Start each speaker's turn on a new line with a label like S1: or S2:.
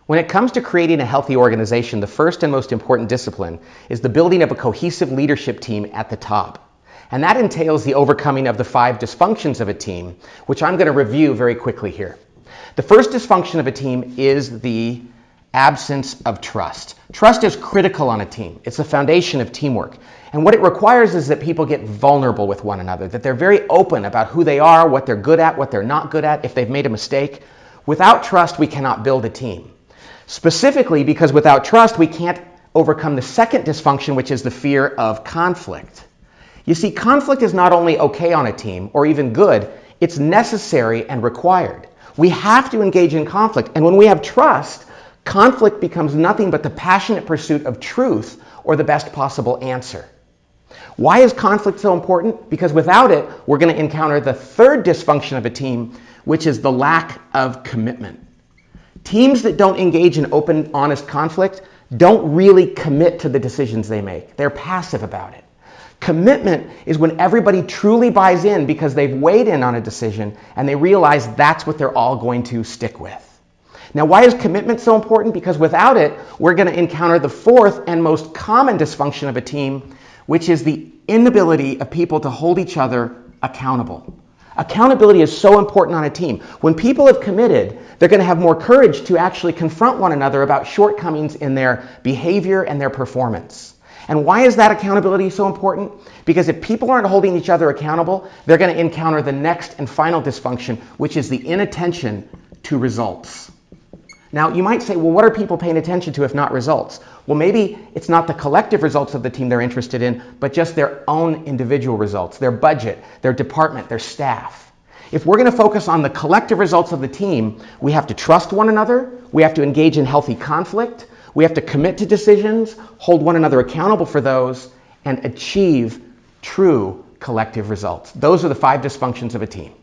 S1: When it comes to creating a healthy organization, the first and most important discipline is the building of a cohesive leadership team at the top. And that entails the overcoming of the 5 dysfunctions of a team, which I'm going to review very quickly here. The first dysfunction of a team is the absence of trust. Trust is critical on a team. It's the foundation of teamwork. And what it requires is that people get vulnerable with one another, that they're very open about who they are, what they're good at, what they're not good at, if they've made a mistake. Without trust, we cannot build a team. Specifically because without trust, we can't overcome the second dysfunction, which is the fear of conflict. You see, conflict is not only okay on a team, or even good, it's necessary and required. We have to engage in conflict, and when we have trust, conflict becomes nothing but the passionate pursuit of truth or the best possible answer. Why is conflict so important? Because without it, we're going to encounter the third dysfunction of a team, which is the lack of commitment. Teams that don't engage in open, honest conflict don't really commit to the decisions they make. They're passive about it. Commitment is when everybody truly buys in because they've weighed in on a decision and they realize that's what they're all going to stick with. Now, why is commitment so important? Because without it, we're going to encounter the fourth and most common dysfunction of a team, which is the inability of people to hold each other accountable. Accountability is so important on a team. When people have committed, they're going to have more courage to actually confront one another about shortcomings in their behavior and their performance. And why is that accountability so important? Because if people aren't holding each other accountable, they're going to encounter the next and final dysfunction, which is the inattention to results. Now, you might say, well, what are people paying attention to if not results? Well, maybe it's not the collective results of the team they're interested in, but just their own individual results, their budget, their department, their staff. If we're going to focus on the collective results of the team, we have to trust one another, we have to engage in healthy conflict, we have to commit to decisions, hold one another accountable for those, and achieve true collective results. Those are the 5 dysfunctions of a team.